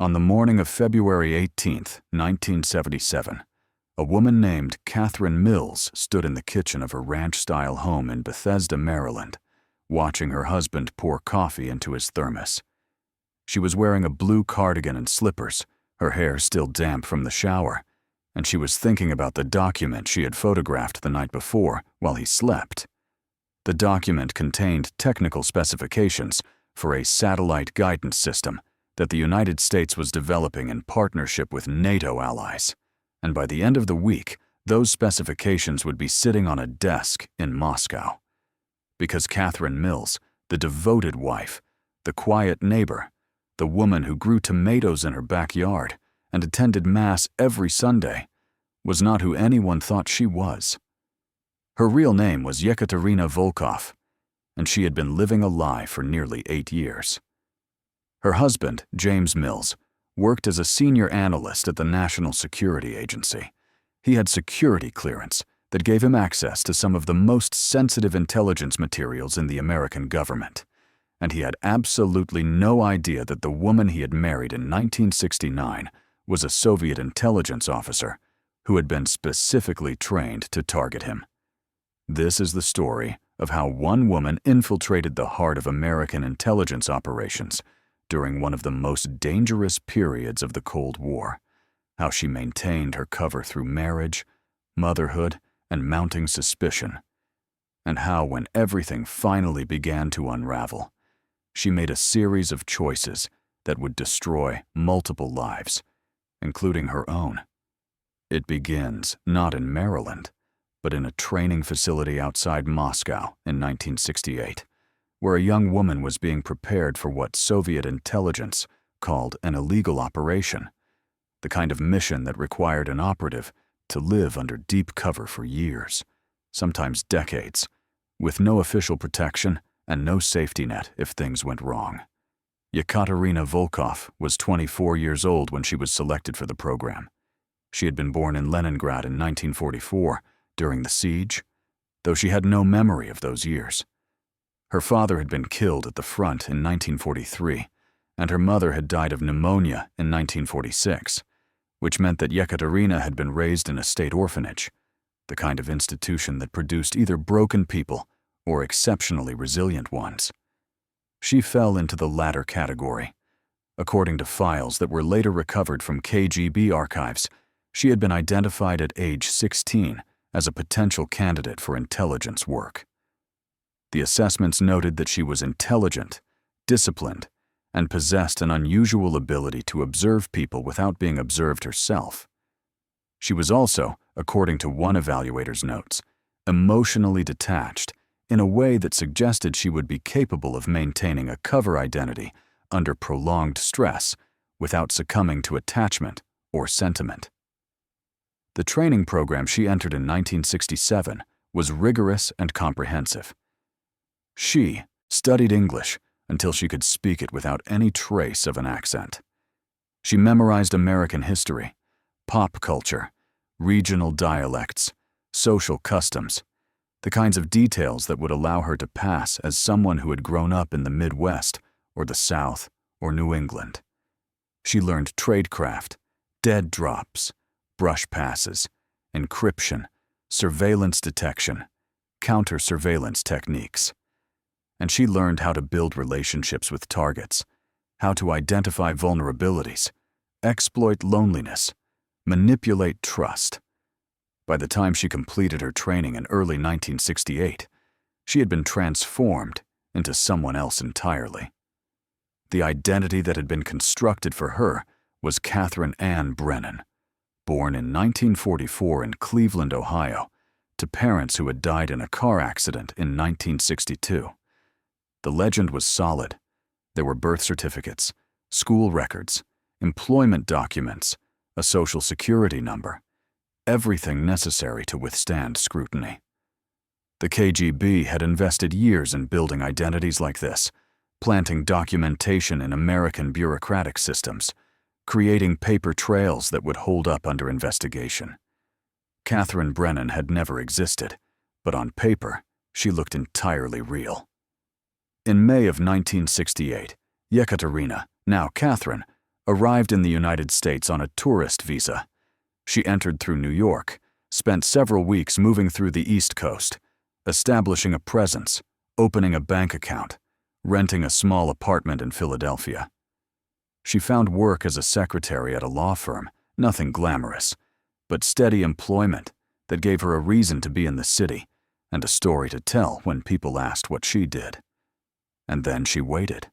On the morning of February 18, 1977, a woman named Catherine Mills stood in the kitchen of her ranch-style home in Bethesda, Maryland, watching her husband pour coffee into his thermos. She was wearing a blue cardigan and slippers, her hair still damp from the shower, and she was thinking about the document she had photographed the night before while he slept. The document contained technical specifications for a satellite guidance system that the United States was developing in partnership with NATO allies, and by the end of the week, those specifications would be sitting on a desk in Moscow. Because Catherine Mills, the devoted wife, the quiet neighbor, the woman who grew tomatoes in her backyard and attended Mass every Sunday, was not who anyone thought she was. Her real name was Yekaterina Volkov, and she had been living a lie for nearly 8 years. Her husband, James Mills, worked as a senior analyst at the National Security Agency. He had security clearance that gave him access to some of the most sensitive intelligence materials in the American government, and he had absolutely no idea that the woman he had married in 1969 was a Soviet intelligence officer who had been specifically trained to target him. This is the story of how one woman infiltrated the heart of American intelligence operations during one of the most dangerous periods of the Cold War, how she maintained her cover through marriage, motherhood, and mounting suspicion, and how, when everything finally began to unravel, she made a series of choices that would destroy multiple lives, including her own. It begins not in Maryland, but in a training facility outside Moscow in 1968, where a young woman was being prepared for what Soviet intelligence called an illegal operation, the kind of mission that required an operative to live under deep cover for years, sometimes decades, with no official protection and no safety net if things went wrong. Yekaterina Volkov was 24 years old when she was selected for the program. She had been born in Leningrad in 1944 during the siege, though she had no memory of those years. Her father had been killed at the front in 1943, and her mother had died of pneumonia in 1946, which meant that Yekaterina had been raised in a state orphanage, the kind of institution that produced either broken people or exceptionally resilient ones. She fell into the latter category. According to files that were later recovered from KGB archives, she had been identified at age 16 as a potential candidate for intelligence work. The assessments noted that she was intelligent, disciplined, and possessed an unusual ability to observe people without being observed herself. She was also, according to one evaluator's notes, emotionally detached in a way that suggested she would be capable of maintaining a cover identity under prolonged stress without succumbing to attachment or sentiment. The training program she entered in 1967 was rigorous and comprehensive. She studied English until she could speak it without any trace of an accent. She memorized American history, pop culture, regional dialects, social customs, the kinds of details that would allow her to pass as someone who had grown up in the Midwest or the South or New England. She learned tradecraft, dead drops, brush passes, encryption, surveillance detection, counter-surveillance techniques. And she learned how to build relationships with targets, how to identify vulnerabilities, exploit loneliness, manipulate trust. By the time she completed her training in early 1968, she had been transformed into someone else entirely. The identity that had been constructed for her was Catherine Ann Brennan, born in 1944 in Cleveland, Ohio, to parents who had died in a car accident in 1962. The legend was solid. There were birth certificates, school records, employment documents, a social security number, everything necessary to withstand scrutiny. The KGB had invested years in building identities like this, planting documentation in American bureaucratic systems, creating paper trails that would hold up under investigation. Catherine Brennan had never existed, but on paper, she looked entirely real. In May of 1968, Yekaterina, now Catherine, arrived in the United States on a tourist visa. She entered through New York, spent several weeks moving through the East Coast, establishing a presence, opening a bank account, renting a small apartment in Philadelphia. She found work as a secretary at a law firm, nothing glamorous, but steady employment that gave her a reason to be in the city and a story to tell when people asked what she did. And then she waited.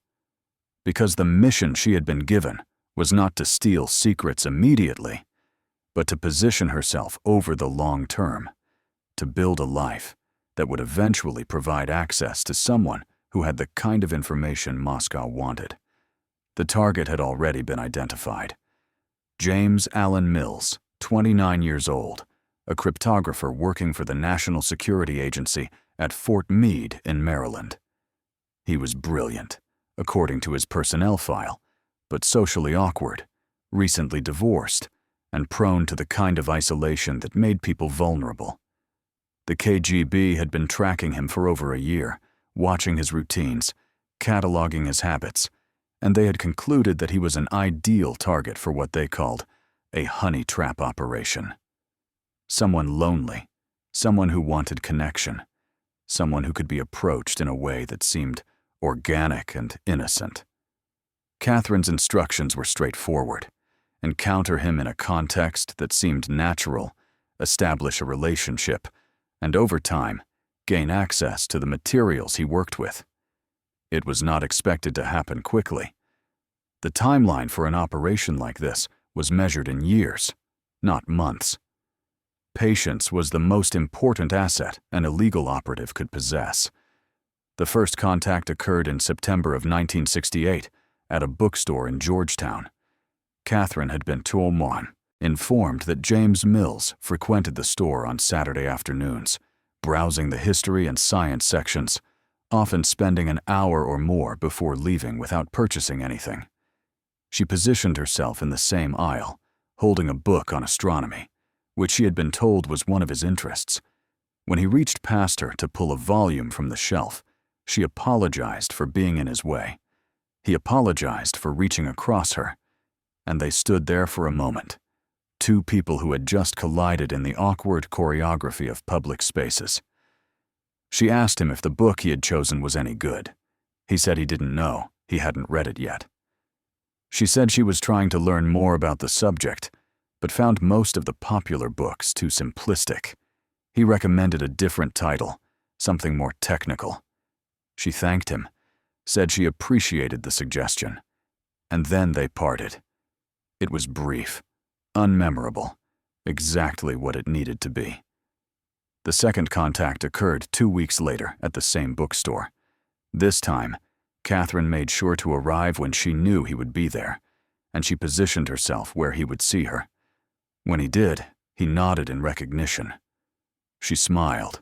Because the mission she had been given was not to steal secrets immediately, but to position herself over the long term, to build a life that would eventually provide access to someone who had the kind of information Moscow wanted. The target had already been identified. James Allen Mills, 29 years old, a cryptographer working for the National Security Agency at Fort Meade in Maryland. He was brilliant, according to his personnel file, but socially awkward, recently divorced, and prone to the kind of isolation that made people vulnerable. The KGB had been tracking him for over a year, watching his routines, cataloging his habits, and they had concluded that he was an ideal target for what they called a honey trap operation. Someone lonely, someone who wanted connection, someone who could be approached in a way that seemed organic and innocent. Catherine's instructions were straightforward: encounter him in a context that seemed natural, establish a relationship, and over time, gain access to the materials he worked with. It was not expected to happen quickly. The timeline for an operation like this was measured in years, not months. Patience was the most important asset an illegal operative could possess. The first contact occurred in September of 1968 at a bookstore in Georgetown. Catherine had been informed that James Mills frequented the store on Saturday afternoons, browsing the history and science sections, often spending an hour or more before leaving without purchasing anything. She positioned herself in the same aisle, holding a book on astronomy, which she had been told was one of his interests. When he reached past her to pull a volume from the shelf, she apologized for being in his way. He apologized for reaching across her, and they stood there for a moment, two people who had just collided in the awkward choreography of public spaces. She asked him if the book he had chosen was any good. He said he didn't know, he hadn't read it yet. She said she was trying to learn more about the subject, but found most of the popular books too simplistic. He recommended a different title, something more technical. She thanked him, said she appreciated the suggestion, and then they parted. It was brief, unmemorable, exactly what it needed to be. The second contact occurred 2 weeks later at the same bookstore. This time, Catherine made sure to arrive when she knew he would be there, and she positioned herself where he would see her. When he did, he nodded in recognition. She smiled,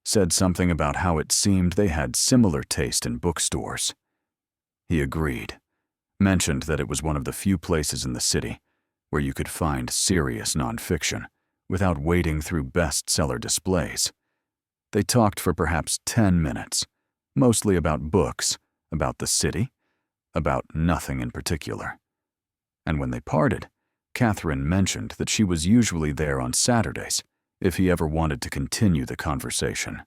said something about how it seemed they had similar taste in bookstores. He agreed, mentioned that it was one of the few places in the city where you could find serious nonfiction without wading through bestseller displays. They talked for perhaps 10 minutes, mostly about books, about the city, about nothing in particular. And when they parted, Catherine mentioned that she was usually there on Saturdays if he ever wanted to continue the conversation.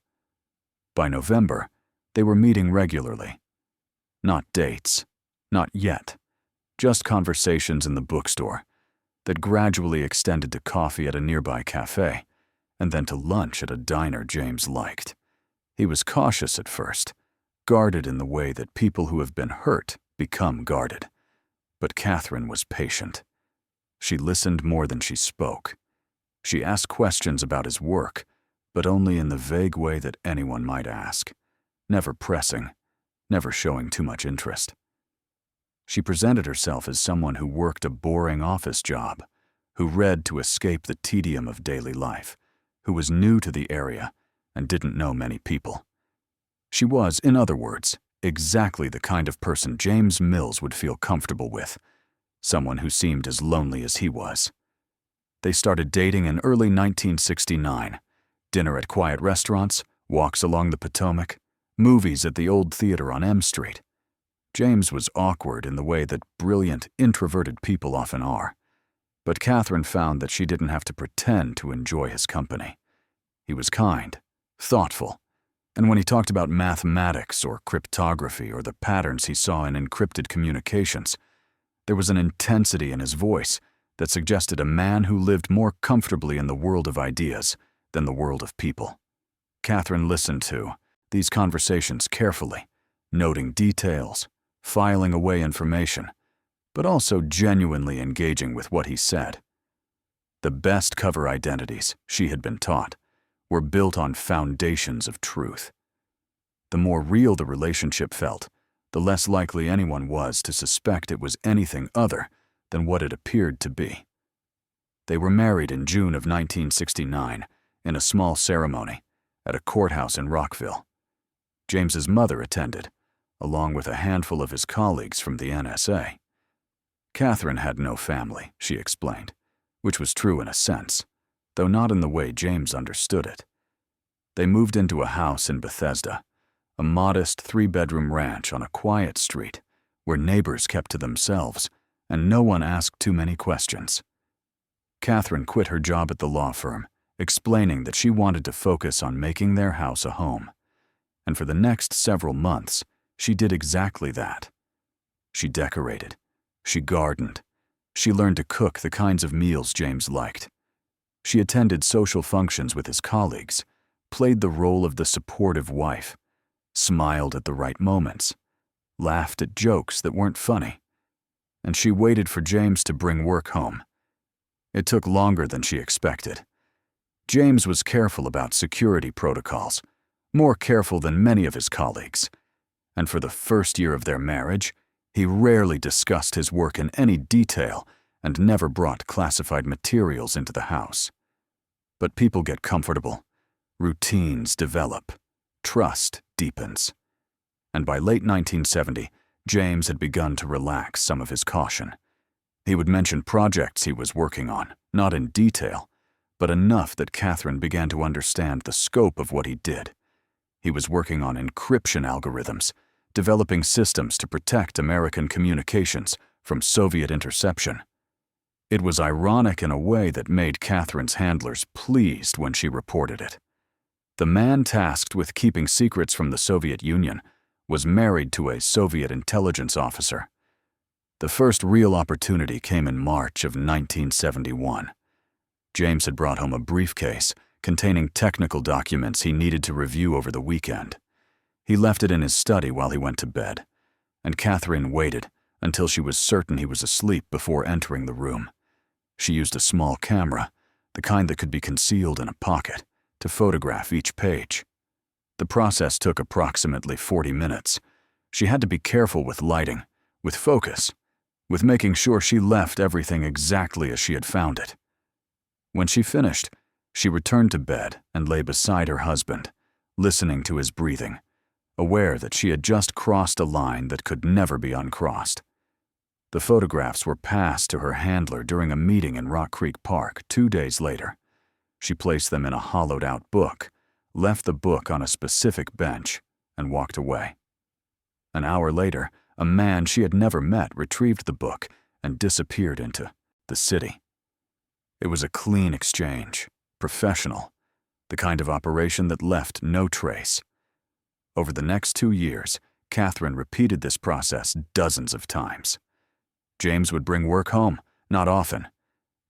By November, they were meeting regularly. Not dates, not yet, just conversations in the bookstore that gradually extended to coffee at a nearby cafe and then to lunch at a diner James liked. He was cautious at first, guarded in the way that people who have been hurt become guarded. But Catherine was patient. She listened more than she spoke. She asked questions about his work, but only in the vague way that anyone might ask, never pressing, never showing too much interest. She presented herself as someone who worked a boring office job, who read to escape the tedium of daily life, who was new to the area and didn't know many people. She was, in other words, exactly the kind of person James Mills would feel comfortable with, someone who seemed as lonely as he was. They started dating in early 1969, dinner at quiet restaurants, walks along the Potomac, movies at the old theater on M Street. James was awkward in the way that brilliant, introverted people often are, but Catherine found that she didn't have to pretend to enjoy his company. He was kind, thoughtful, and when he talked about mathematics or cryptography or the patterns he saw in encrypted communications, there was an intensity in his voice that suggested a man who lived more comfortably in the world of ideas than the world of people. Catherine listened to these conversations carefully, noting details, filing away information, but also genuinely engaging with what he said. The best cover identities, she had been taught, were built on foundations of truth. The more real the relationship felt, the less likely anyone was to suspect it was anything other than what it appeared to be. They were married in June of 1969 in a small ceremony at a courthouse in Rockville. James's mother attended, along with a handful of his colleagues from the NSA. Catherine had no family, she explained, which was true in a sense, though not in the way James understood it. They moved into a house in Bethesda, a modest 3-bedroom ranch on a quiet street where neighbors kept to themselves and no one asked too many questions. Catherine quit her job at the law firm, explaining that she wanted to focus on making their house a home. And for the next several months, she did exactly that. She decorated, she gardened, she learned to cook the kinds of meals James liked. She attended social functions with his colleagues, played the role of the supportive wife, smiled at the right moments, laughed at jokes that weren't funny, and she waited for James to bring work home. It took longer than she expected. James was careful about security protocols, more careful than many of his colleagues, and for the first year of their marriage, he rarely discussed his work in any detail and never brought classified materials into the house. But people get comfortable, routines develop, trust deepens. And by late 1970, James had begun to relax some of his caution. He would mention projects he was working on, not in detail, but enough that Catherine began to understand the scope of what he did. He was working on encryption algorithms, developing systems to protect American communications from Soviet interception. It was ironic in a way that made Catherine's handlers pleased when she reported it. The man tasked with keeping secrets from the Soviet Union was married to a Soviet intelligence officer. The first real opportunity came in March of 1971. James had brought home a briefcase containing technical documents he needed to review over the weekend. He left it in his study while he went to bed, and Catherine waited until she was certain he was asleep before entering the room. She used a small camera, the kind that could be concealed in a pocket, to photograph each page. The process took approximately 40 minutes. She had to be careful with lighting, with focus, with making sure she left everything exactly as she had found it. When she finished, she returned to bed and lay beside her husband, listening to his breathing, aware that she had just crossed a line that could never be uncrossed. The photographs were passed to her handler during a meeting in Rock Creek Park 2 days later. She placed them in a hollowed-out book, left the book on a specific bench, and walked away. An hour later, a man she had never met retrieved the book and disappeared into the city. It was a clean exchange, professional, the kind of operation that left no trace. Over the next 2 years, Catherine repeated this process dozens of times. James would bring work home, not often,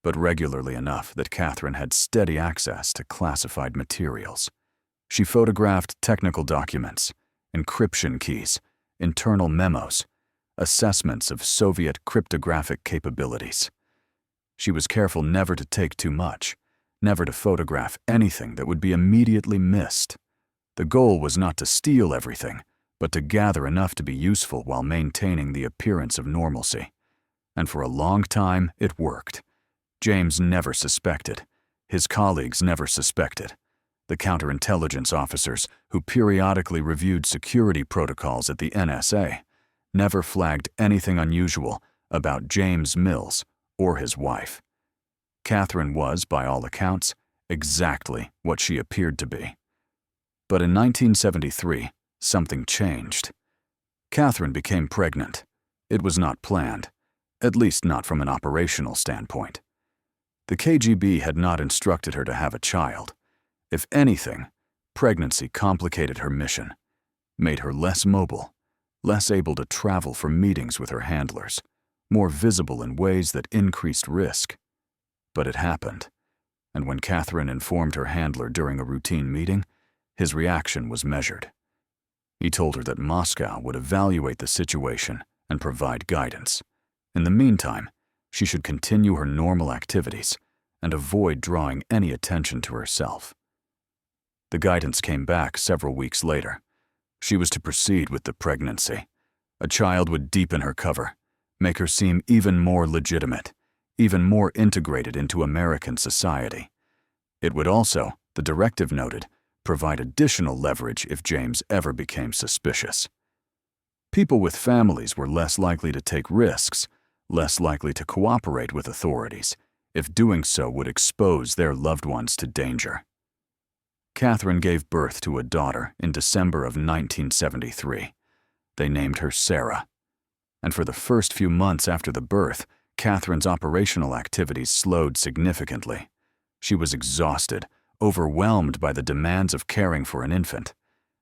but regularly enough that Catherine had steady access to classified materials. She photographed technical documents, encryption keys, internal memos, assessments of Soviet cryptographic capabilities. She was careful never to take too much, never to photograph anything that would be immediately missed. The goal was not to steal everything, but to gather enough to be useful while maintaining the appearance of normalcy. And for a long time, it worked. James never suspected. His colleagues never suspected. The counterintelligence officers who periodically reviewed security protocols at the NSA never flagged anything unusual about James Mills or his wife. Catherine was, by all accounts, exactly what she appeared to be. But in 1973, something changed. Catherine became pregnant. It was not planned, at least not from an operational standpoint. The KGB had not instructed her to have a child. If anything, pregnancy complicated her mission, made her less mobile, less able to travel for meetings with her handlers, more visible in ways that increased risk. But it happened, and when Catherine informed her handler during a routine meeting, his reaction was measured. He told her that Moscow would evaluate the situation and provide guidance. In the meantime, she should continue her normal activities and avoid drawing any attention to herself. The guidance came back several weeks later. She was to proceed with the pregnancy. A child would deepen her cover, make her seem even more legitimate, even more integrated into American society. It would also, the directive noted, provide additional leverage if James ever became suspicious. People with families were less likely to take risks, less likely to cooperate with authorities, if doing so would expose their loved ones to danger. Catherine gave birth to a daughter in December of 1973. They named her Sarah. And for the first few months after the birth, Catherine's operational activities slowed significantly. She was exhausted, overwhelmed by the demands of caring for an infant.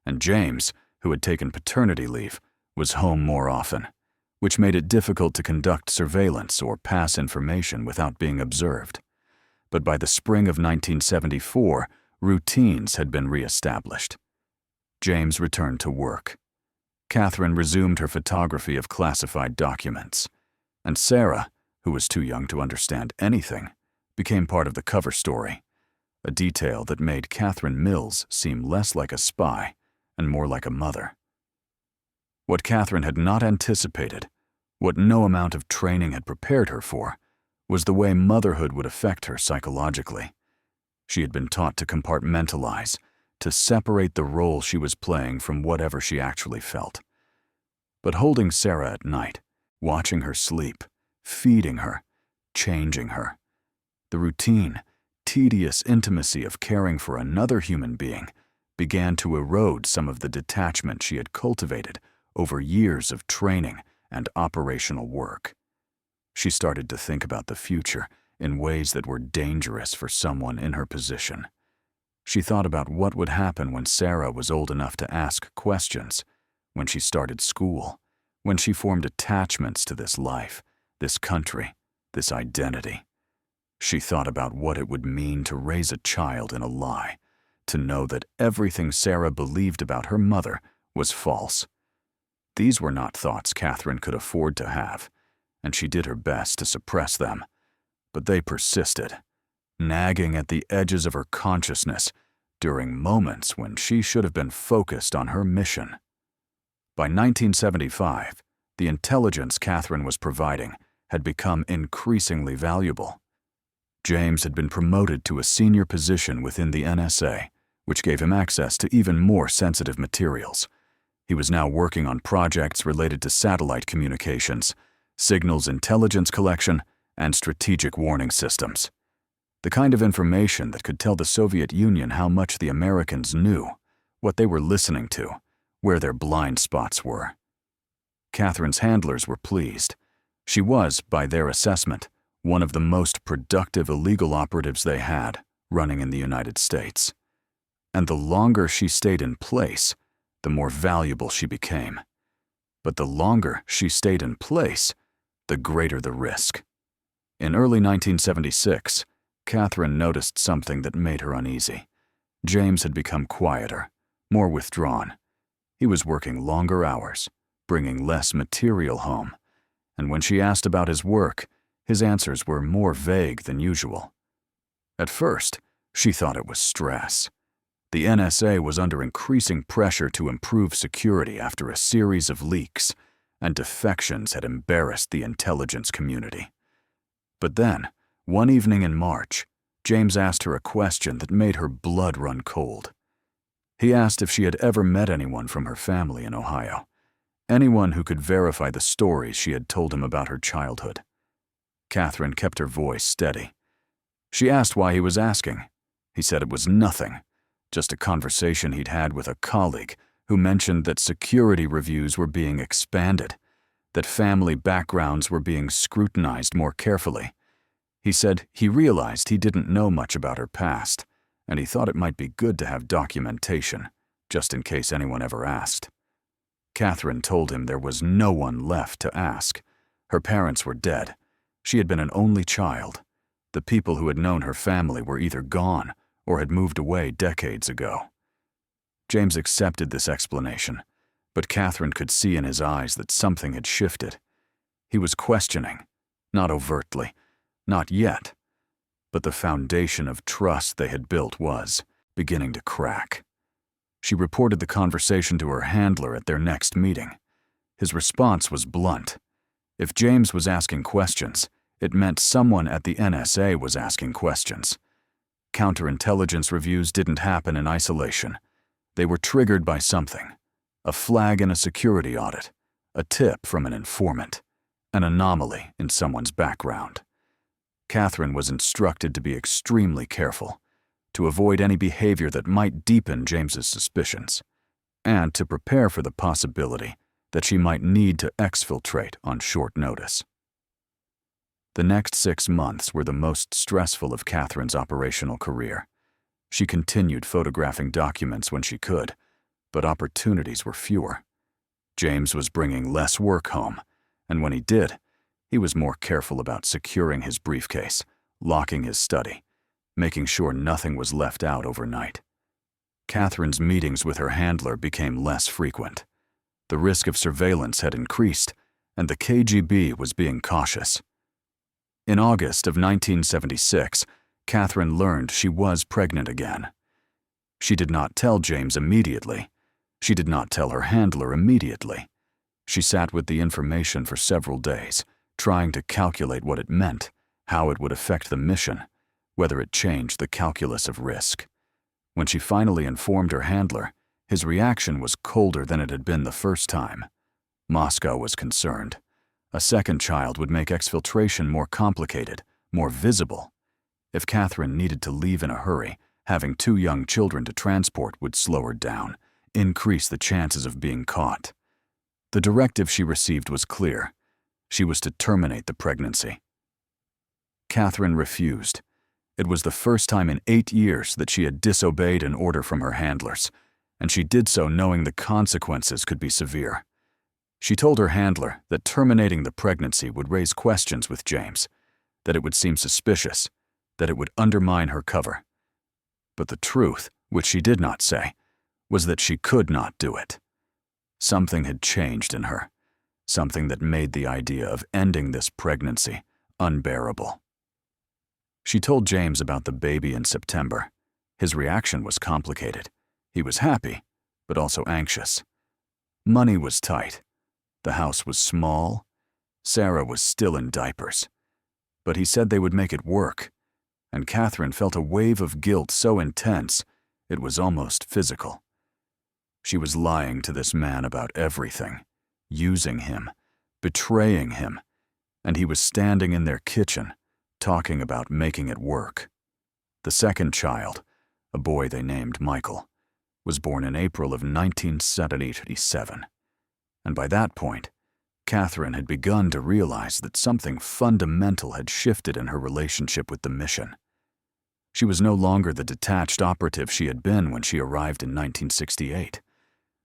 And James, who had taken paternity leave, was home more often, which made it difficult to conduct surveillance or pass information without being observed. But by the spring of 1974, routines had been reestablished. James returned to work. Catherine resumed her photography of classified documents. And Sarah, who was too young to understand anything, became part of the cover story, a detail that made Catherine Mills seem less like a spy and more like a mother. What Catherine had not anticipated, what no amount of training had prepared her for, was the way motherhood would affect her psychologically. She had been taught to compartmentalize, to separate the role she was playing from whatever she actually felt. But holding Sarah at night, watching her sleep, feeding her, changing her, the routine, tedious intimacy of caring for another human being began to erode some of the detachment she had cultivated over years of training and operational work. She started to think about the future in ways that were dangerous for someone in her position. She thought about what would happen when Sarah was old enough to ask questions, when she started school, when she formed attachments to this life, this country, this identity. She thought about what it would mean to raise a child in a lie, to know that everything Sarah believed about her mother was false. These were not thoughts Catherine could afford to have, and she did her best to suppress them. But they persisted, nagging at the edges of her consciousness during moments when she should have been focused on her mission. By 1975, the intelligence Catherine was providing had become increasingly valuable. James had been promoted to a senior position within the NSA, which gave him access to even more sensitive materials. He was now working on projects related to satellite communications, signals intelligence collection, and strategic warning systems. The kind of information that could tell the Soviet Union how much the Americans knew, what they were listening to, where their blind spots were. Catherine's handlers were pleased. She was, by their assessment, one of the most productive illegal operatives they had running in the United States. And the longer she stayed in place, the more valuable she became. But the longer she stayed in place, the greater the risk. In early 1976, Catherine noticed something that made her uneasy. James had become quieter, more withdrawn. He was working longer hours, bringing less material home, and when she asked about his work, his answers were more vague than usual. At first, she thought it was stress. The NSA was under increasing pressure to improve security after a series of leaks, and defections had embarrassed the intelligence community. But then, one evening in March, James asked her a question that made her blood run cold. He asked if she had ever met anyone from her family in Ohio, anyone who could verify the stories she had told him about her childhood. Catherine kept her voice steady. She asked why he was asking. He said it was nothing, just a conversation he'd had with a colleague who mentioned that security reviews were being expanded, that family backgrounds were being scrutinized more carefully. He said he realized he didn't know much about her past, and he thought it might be good to have documentation, just in case anyone ever asked. Catherine told him there was no one left to ask. Her parents were dead. She had been an only child. The people who had known her family were either gone or had moved away decades ago. James accepted this explanation, but Catherine could see in his eyes that something had shifted. He was questioning, not overtly, not yet, but the foundation of trust they had built was beginning to crack. She reported the conversation to her handler at their next meeting. His response was blunt. If James was asking questions, it meant someone at the NSA was asking questions. Counterintelligence reviews didn't happen in isolation. They were triggered by something: a flag in a security audit, a tip from an informant, an anomaly in someone's background. Catherine was instructed to be extremely careful, to avoid any behavior that might deepen James's suspicions, and to prepare for the possibility that she might need to exfiltrate on short notice. The next 6 months were the most stressful of Catherine's operational career. She continued photographing documents when she could, but opportunities were fewer. James was bringing less work home, and when he did, he was more careful about securing his briefcase, locking his study, making sure nothing was left out overnight. Catherine's meetings with her handler became less frequent. The risk of surveillance had increased, and the KGB was being cautious. In August of 1976, Catherine learned she was pregnant again. She did not tell James immediately. She did not tell her handler immediately. She sat with the information for several days, trying to calculate what it meant, how it would affect the mission, whether it changed the calculus of risk. When she finally informed her handler, his reaction was colder than it had been the first time. Moscow was concerned. A second child would make exfiltration more complicated, more visible. If Catherine needed to leave in a hurry, having 2 young children to transport would slow her down, increase the chances of being caught. The directive she received was clear. She was to terminate the pregnancy. Catherine refused. It was the first time in 8 years that she had disobeyed an order from her handlers, and she did so knowing the consequences could be severe. She told her handler that terminating the pregnancy would raise questions with James, that it would seem suspicious, that it would undermine her cover. But the truth, which she did not say, was that she could not do it. Something had changed in her, something that made the idea of ending this pregnancy unbearable. She told James about the baby in September. His reaction was complicated. He was happy, but also anxious. Money was tight. The house was small. Sarah was still in diapers. But he said they would make it work, and Catherine felt a wave of guilt so intense it was almost physical. She was lying to this man about everything, using him, betraying him, and he was standing in their kitchen, talking about making it work. The second child, a boy they named Michael, was born in April of 1977. And by that point, Catherine had begun to realize that something fundamental had shifted in her relationship with the mission. She was no longer the detached operative she had been when she arrived in 1968.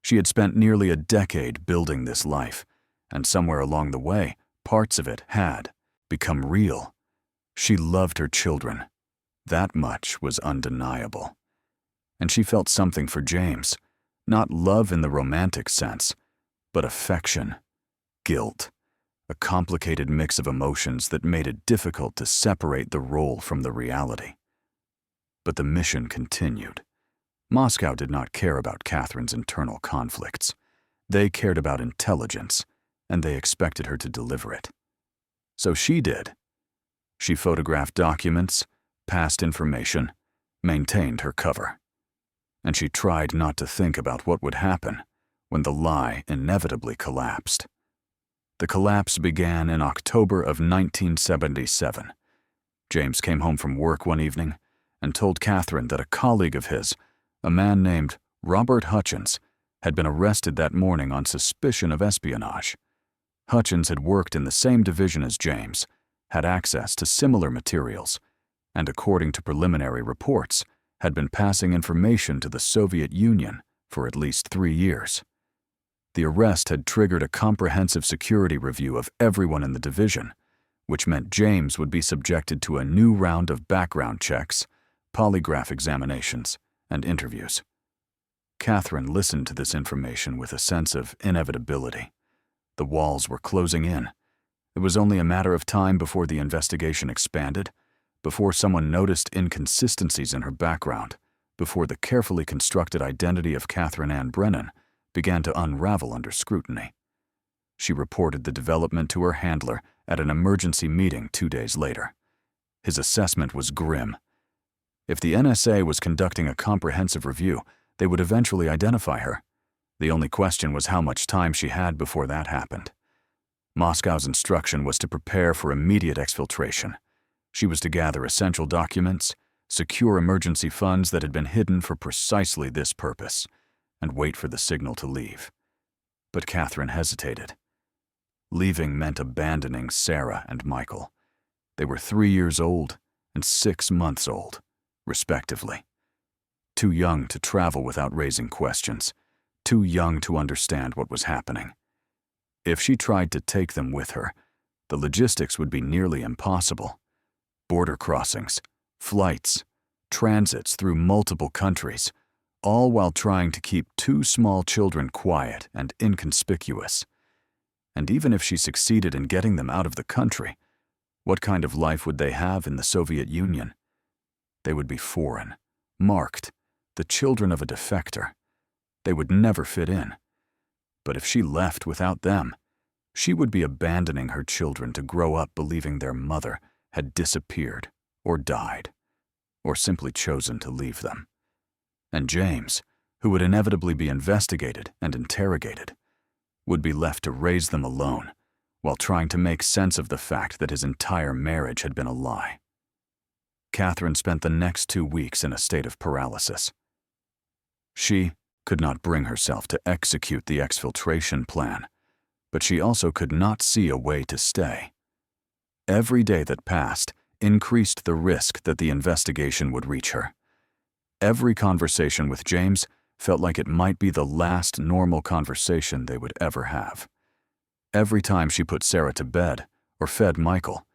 She had spent nearly a decade building this life, and somewhere along the way, parts of it had become real. She loved her children. That much was undeniable. And she felt something for James, not love in the romantic sense, but affection, guilt, a complicated mix of emotions that made it difficult to separate the role from the reality. But the mission continued. Moscow did not care about Catherine's internal conflicts. They cared about intelligence, and they expected her to deliver it. So she did. She photographed documents, passed information, maintained her cover. And she tried not to think about what would happen when the lie inevitably collapsed. The collapse began in October of 1977. James came home from work one evening and told Catherine that a colleague of his, a man named Robert Hutchins, had been arrested that morning on suspicion of espionage. Hutchins had worked in the same division as James, had access to similar materials, and according to preliminary reports, had been passing information to the Soviet Union for at least 3 years. The arrest had triggered a comprehensive security review of everyone in the division, which meant James would be subjected to a new round of background checks, polygraph examinations, and interviews. Catherine listened to this information with a sense of inevitability. The walls were closing in. It was only a matter of time before the investigation expanded, before someone noticed inconsistencies in her background, before the carefully constructed identity of Catherine Ann Brennan began to unravel under scrutiny. She reported the development to her handler at an emergency meeting 2 days later. His assessment was grim. If the NSA was conducting a comprehensive review, they would eventually identify her. The only question was how much time she had before that happened. Moscow's instruction was to prepare for immediate exfiltration. She was to gather essential documents, secure emergency funds that had been hidden for precisely this purpose, and wait for the signal to leave. But Catherine hesitated. Leaving meant abandoning Sarah and Michael. They were 3 years old and 6 months old, respectively. Too young to travel without raising questions, too young to understand what was happening. If she tried to take them with her, the logistics would be nearly impossible. Border crossings, flights, transits through multiple countries, all while trying to keep 2 small children quiet and inconspicuous. And even if she succeeded in getting them out of the country, what kind of life would they have in the Soviet Union? They would be foreign, marked, the children of a defector. They would never fit in. But if she left without them, she would be abandoning her children to grow up believing their mother had disappeared or died, or simply chosen to leave them. And James, who would inevitably be investigated and interrogated, would be left to raise them alone while trying to make sense of the fact that his entire marriage had been a lie. Catherine spent the next 2 weeks in a state of paralysis. She could not bring herself to execute the exfiltration plan, but she also could not see a way to stay. Every day that passed increased the risk that the investigation would reach her. Every conversation with James felt like it might be the last normal conversation they would ever have. Every time she put Sarah to bed or fed Michael,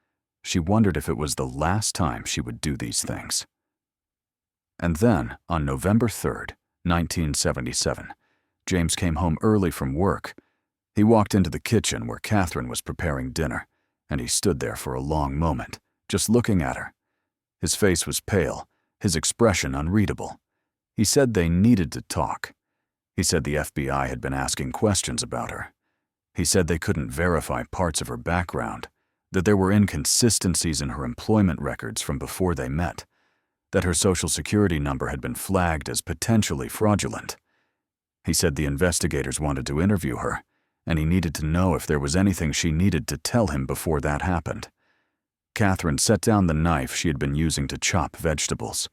she wondered if it was the last time she would do these things. And then, on November 3rd, 1977, James came home early from work. He walked into the kitchen where Catherine was preparing dinner, and he stood there for a long moment, just looking at her. His face was pale, his expression unreadable. He said they needed to talk. He said the FBI had been asking questions about her. He said they couldn't verify parts of her background, that there were inconsistencies in her employment records from before they met, that her social security number had been flagged as potentially fraudulent. He said the investigators wanted to interview her, and he needed to know if there was anything she needed to tell him before that happened. Catherine set down the knife she had been using to chop vegetables.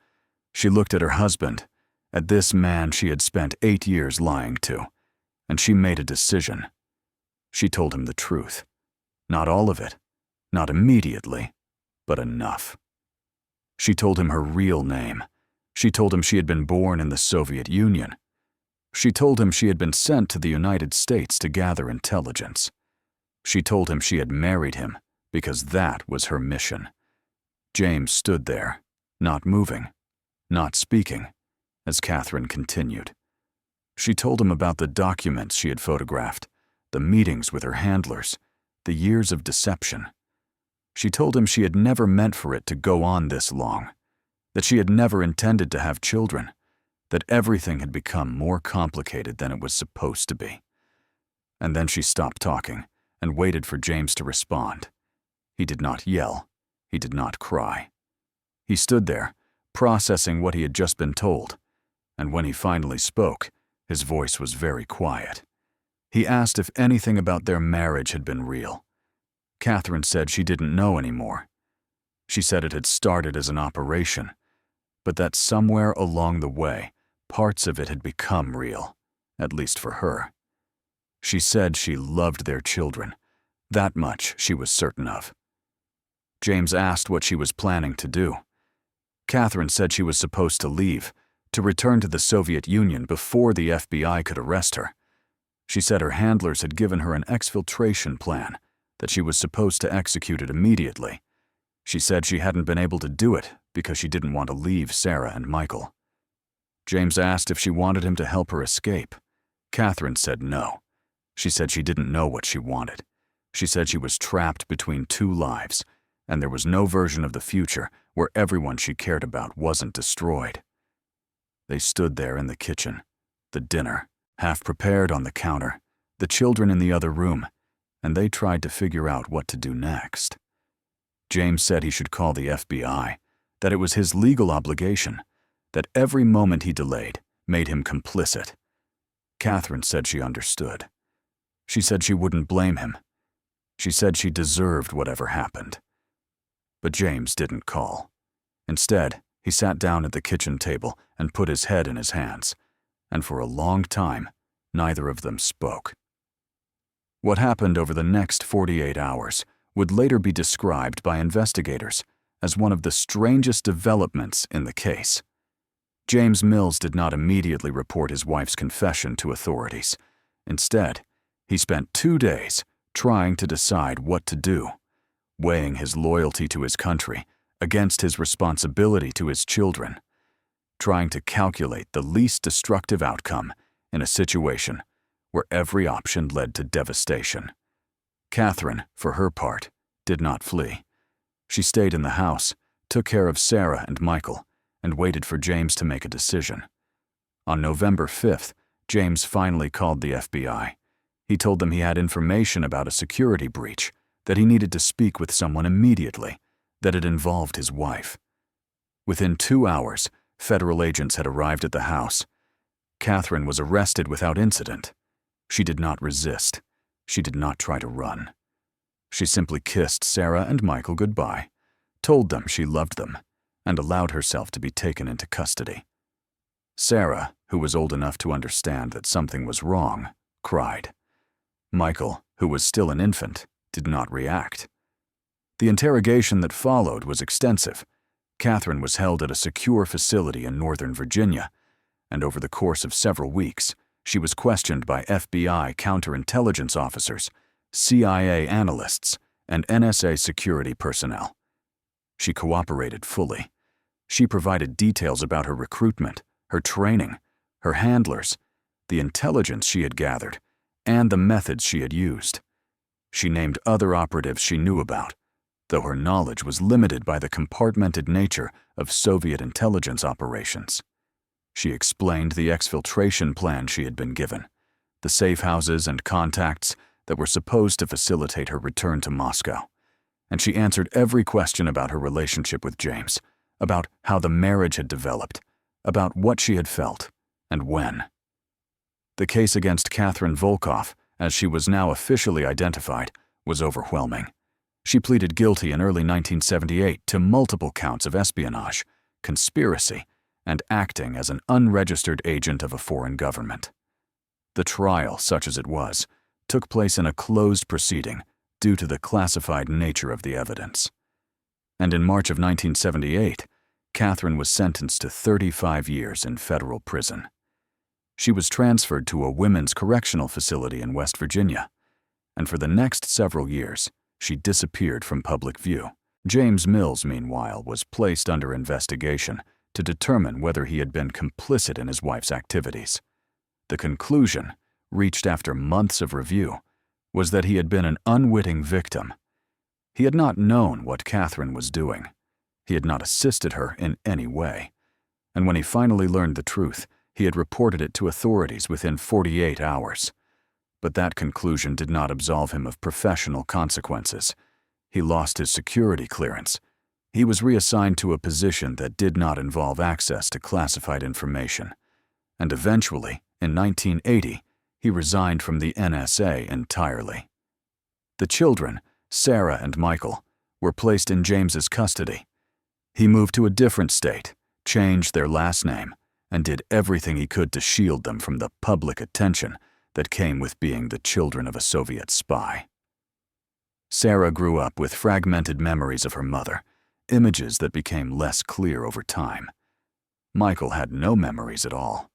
She looked at her husband, at this man she had spent 8 years lying to, and she made a decision. She told him the truth. Not all of it, not immediately, but enough. She told him her real name. She told him she had been born in the Soviet Union. She told him she had been sent to the United States to gather intelligence. She told him she had married him because that was her mission. James stood there, not moving, not speaking, as Catherine continued. She told him about the documents she had photographed, the meetings with her handlers, the years of deception. She told him she had never meant for it to go on this long, that she had never intended to have children, that everything had become more complicated than it was supposed to be. And then she stopped talking and waited for James to respond. He did not yell. He did not cry. He stood there, processing what he had just been told, and when he finally spoke, his voice was very quiet. He asked if anything about their marriage had been real. Catherine said she didn't know anymore. She said it had started as an operation, but that somewhere along the way, parts of it had become real, at least for her. She said she loved their children. That much she was certain of. James asked what she was planning to do. Catherine said she was supposed to leave, to return to the Soviet Union before the FBI could arrest her. She said her handlers had given her an exfiltration plan, that she was supposed to execute it immediately. She said she hadn't been able to do it because she didn't want to leave Sarah and Michael. James asked if she wanted him to help her escape. Catherine said no. She said she didn't know what she wanted. She said she was trapped between two lives, and there was no version of the future where everyone she cared about wasn't destroyed. They stood there in the kitchen, the dinner, half prepared on the counter, the children in the other room, and they tried to figure out what to do next. James said he should call the FBI, that it was his legal obligation, that every moment he delayed made him complicit. Catherine said she understood. She said she wouldn't blame him. She said she deserved whatever happened. But James didn't call. Instead, he sat down at the kitchen table and put his head in his hands, and for a long time, neither of them spoke. What happened over the next 48 hours would later be described by investigators as one of the strangest developments in the case. James Mills did not immediately report his wife's confession to authorities. Instead, he spent 2 days trying to decide what to do, weighing his loyalty to his country against his responsibility to his children, trying to calculate the least destructive outcome in a situation where every option led to devastation. Catherine, for her part, did not flee. She stayed in the house, took care of Sarah and Michael, and waited for James to make a decision. On November 5th, James finally called the FBI. He told them he had information about a security breach, that he needed to speak with someone immediately, that it involved his wife. Within 2 hours, federal agents had arrived at the house. Catherine was arrested without incident. She did not resist. She did not try to run. She simply kissed Sarah and Michael goodbye, told them she loved them, and allowed herself to be taken into custody. Sarah, who was old enough to understand that something was wrong, cried. Michael, who was still an infant, did not react. The interrogation that followed was extensive. Catherine was held at a secure facility in Northern Virginia, and over the course of several weeks, she was questioned by FBI counterintelligence officers, CIA analysts, and NSA security personnel. She cooperated fully. She provided details about her recruitment, her training, her handlers, the intelligence she had gathered, and the methods she had used. She named other operatives she knew about, though her knowledge was limited by the compartmented nature of Soviet intelligence operations. She explained the exfiltration plan she had been given, the safe houses and contacts that were supposed to facilitate her return to Moscow, and she answered every question about her relationship with James, about how the marriage had developed, about what she had felt, and when. The case against Yekaterina Volkov, as she was now officially identified, was overwhelming. She pleaded guilty in early 1978 to multiple counts of espionage, conspiracy, and acting as an unregistered agent of a foreign government. The trial, such as it was, took place in a closed proceeding due to the classified nature of the evidence. And in March of 1978, Catherine was sentenced to 35 years in federal prison. She was transferred to a women's correctional facility in West Virginia, and for the next several years, she disappeared from public view. James Mills, meanwhile, was placed under investigation to determine whether he had been complicit in his wife's activities. The conclusion, reached after months of review, was that he had been an unwitting victim. He had not known what Catherine was doing. He had not assisted her in any way. And when he finally learned the truth, he had reported it to authorities within 48 hours. But that conclusion did not absolve him of professional consequences. He lost his security clearance. He was reassigned to a position that did not involve access to classified information. And eventually, in 1980, he resigned from the NSA entirely. The children, Sarah and Michael, were placed in James's custody. He moved to a different state, changed their last name, and did everything he could to shield them from the public attention that came with being the children of a Soviet spy. Sarah grew up with fragmented memories of her mother, images that became less clear over time. Michael had no memories at all.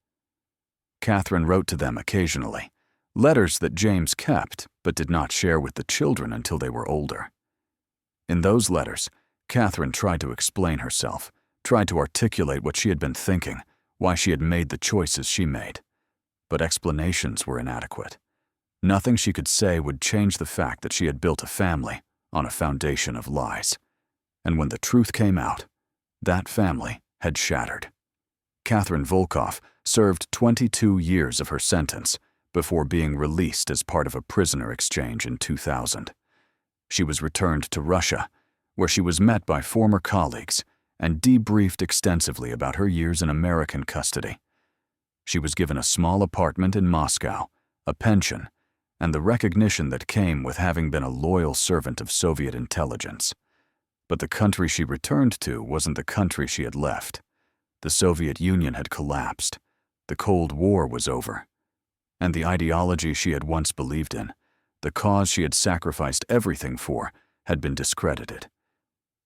Catherine wrote to them occasionally, letters that James kept but did not share with the children until they were older. In those letters, Catherine tried to explain herself, tried to articulate what she had been thinking, why she had made the choices she made. But explanations were inadequate. Nothing she could say would change the fact that she had built a family on a foundation of lies. And when the truth came out, that family had shattered. Yekaterina Volkov served 22 years of her sentence before being released as part of a prisoner exchange in 2000. She was returned to Russia, where she was met by former colleagues and debriefed extensively about her years in American custody. She was given a small apartment in Moscow, a pension, and the recognition that came with having been a loyal servant of Soviet intelligence. But the country she returned to wasn't the country she had left. The Soviet Union had collapsed. The Cold War was over. And the ideology she had once believed in, the cause she had sacrificed everything for, had been discredited.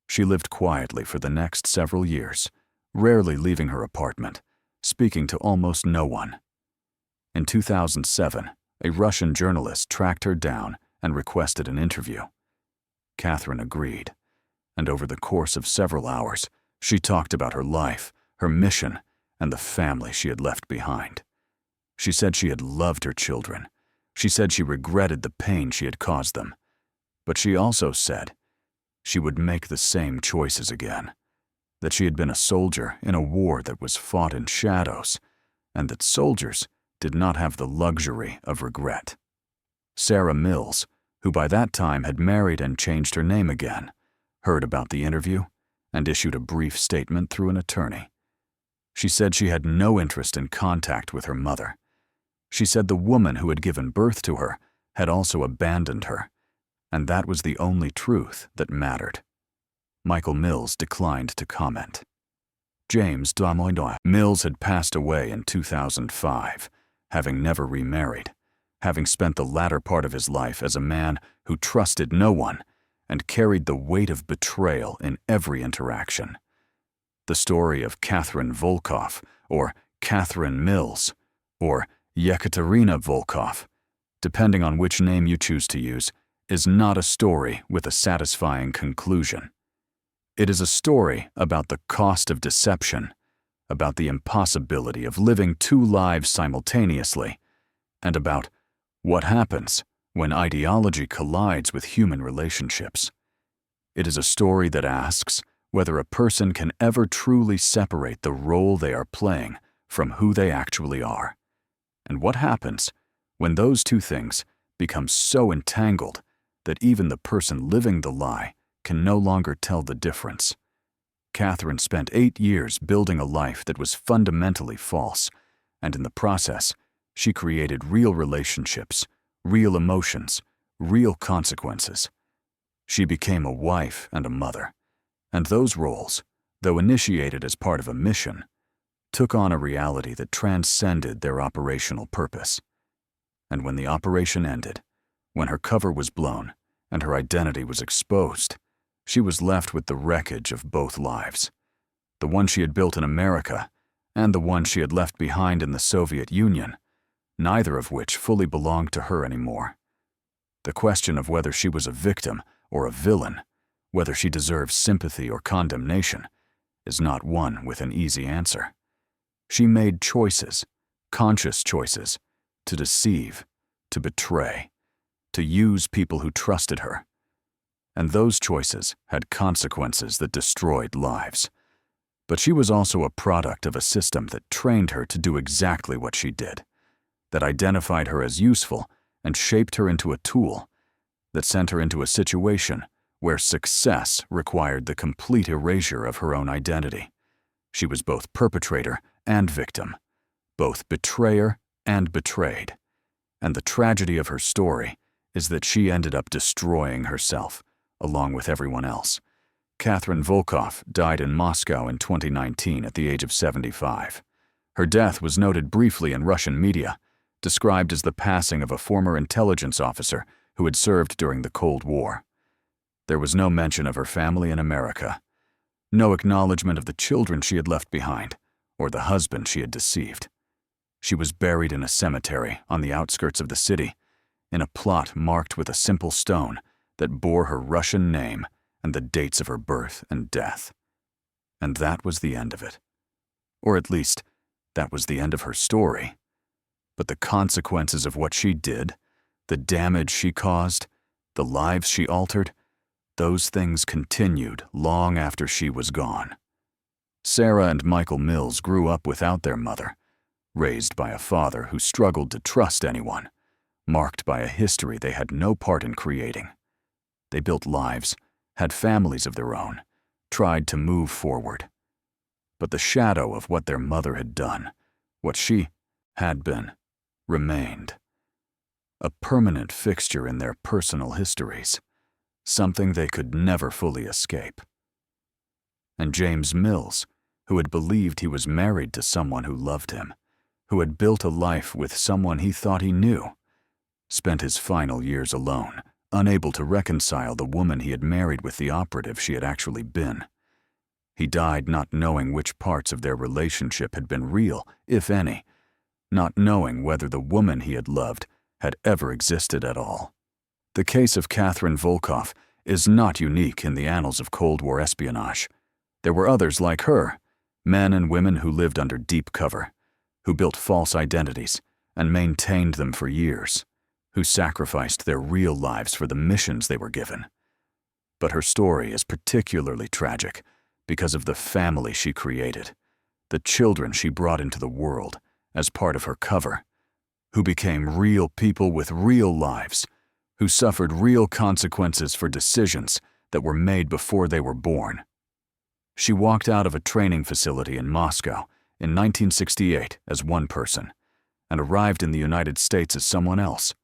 She lived quietly for the next several years, rarely leaving her apartment, speaking to almost no one. In 2007, a Russian journalist tracked her down and requested an interview. Catherine agreed, and over the course of several hours, she talked about her life, her mission, and the family she had left behind. She said she had loved her children. She said she regretted the pain she had caused them. But she also said she would make the same choices again, that she had been a soldier in a war that was fought in shadows, and that soldiers did not have the luxury of regret. Sarah Mills, who by that time had married and changed her name again, heard about the interview and issued a brief statement through an attorney. She said she had no interest in contact with her mother. She said the woman who had given birth to her had also abandoned her, and that was the only truth that mattered. Michael Mills declined to comment. James Mills had passed away in 2005, having never remarried, having spent the latter part of his life as a man who trusted no one and carried the weight of betrayal in every interaction. The story of Yekaterina Volkov, or Catherine Mills, or Yekaterina Volkov, depending on which name you choose to use, is not a story with a satisfying conclusion. It is a story about the cost of deception, about the impossibility of living two lives simultaneously, and about what happens when ideology collides with human relationships. It is a story that asks whether a person can ever truly separate the role they are playing from who they actually are, and what happens when those two things become so entangled that even the person living the lie can no longer tell the difference. Catherine spent 8 years building a life that was fundamentally false, and in the process, she created real relationships, real emotions, real consequences. She became a wife and a mother, and those roles, though initiated as part of a mission, took on a reality that transcended their operational purpose. And when the operation ended, when her cover was blown and her identity was exposed, she was left with the wreckage of both lives, the one she had built in America and the one she had left behind in the Soviet Union, neither of which fully belonged to her anymore. The question of whether she was a victim or a villain, whether she deserves sympathy or condemnation, is not one with an easy answer. She made choices, conscious choices, to deceive, to betray, to use people who trusted her. And those choices had consequences that destroyed lives. But she was also a product of a system that trained her to do exactly what she did, that identified her as useful and shaped her into a tool, that sent her into a situation where success required the complete erasure of her own identity. She was both perpetrator and victim, both betrayer and betrayed. And the tragedy of her story is that she ended up destroying herself, along with everyone else. Yekaterina Volkov died in Moscow in 2019 at the age of 75. Her death was noted briefly in Russian media, described as the passing of a former intelligence officer who had served during the Cold War. There was no mention of her family in America, no acknowledgement of the children she had left behind, or the husband she had deceived. She was buried in a cemetery on the outskirts of the city, in a plot marked with a simple stone that bore her Russian name and the dates of her birth and death. And that was the end of it. Or at least, that was the end of her story. But the consequences of what she did, the damage she caused, the lives she altered, those things continued long after she was gone. Sarah and Michael Mills grew up without their mother, raised by a father who struggled to trust anyone, marked by a history they had no part in creating. They built lives, had families of their own, tried to move forward. But the shadow of what their mother had done, what she had been, remained. A permanent fixture in their personal histories, something they could never fully escape. And James Mills, who had believed he was married to someone who loved him, who had built a life with someone he thought he knew, spent his final years alone, unable to reconcile the woman he had married with the operative she had actually been. He died not knowing which parts of their relationship had been real, if any, not knowing whether the woman he had loved had ever existed at all. The case of Yekaterina Volkov is not unique in the annals of Cold War espionage. There were others like her, men and women who lived under deep cover, who built false identities and maintained them for years, who sacrificed their real lives for the missions they were given. But her story is particularly tragic because of the family she created, the children she brought into the world as part of her cover, who became real people with real lives, who suffered real consequences for decisions that were made before they were born. She walked out of a training facility in Moscow in 1968 as one person and arrived in the United States as someone else.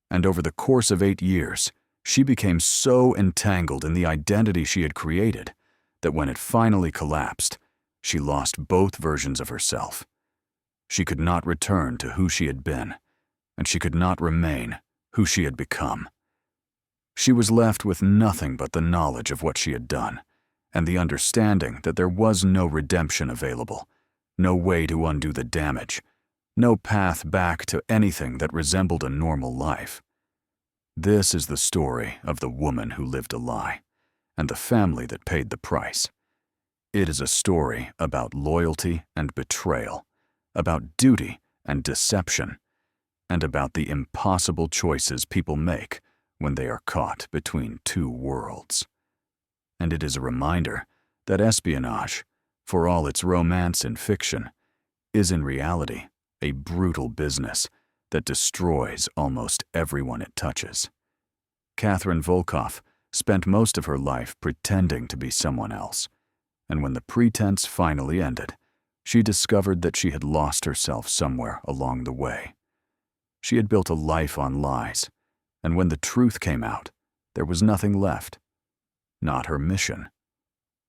And over the course of 8 years, she became so entangled in the identity she had created that when it finally collapsed, she lost both versions of herself. She could not return to who she had been, and she could not remain who she had become. She was left with nothing but the knowledge of what she had done, and the understanding that there was no redemption available, no way to undo the damage, no path back to anything that resembled a normal life. This is the story of the woman who lived a lie, and the family that paid the price. It is a story about loyalty and betrayal, about duty and deception, and about the impossible choices people make when they are caught between two worlds. And it is a reminder that espionage, for all its romance in fiction, is in reality a brutal business that destroys almost everyone it touches. Yekaterina Volkov spent most of her life pretending to be someone else, and when the pretense finally ended, she discovered that she had lost herself somewhere along the way. She had built a life on lies, and when the truth came out, there was nothing left. Not her mission,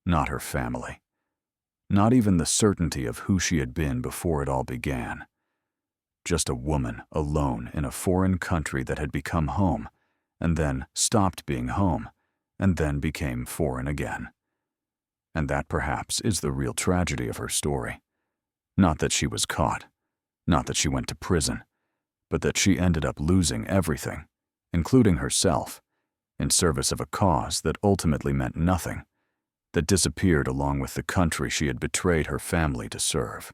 not her family, not even the certainty of who she had been before it all began. Just a woman alone in a foreign country that had become home, and then stopped being home, and then became foreign again. And that perhaps is the real tragedy of her story. Not that she was caught, not that she went to prison, but that she ended up losing everything, including herself, in service of a cause that ultimately meant nothing, that disappeared along with the country she had betrayed her family to serve.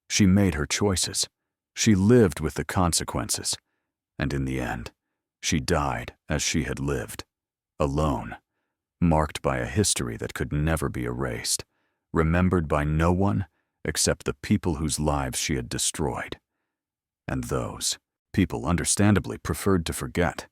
She made her choices. She lived with the consequences, and in the end, she died as she had lived, alone, marked by a history that could never be erased, remembered by no one except the people whose lives she had destroyed. And those people understandably preferred to forget.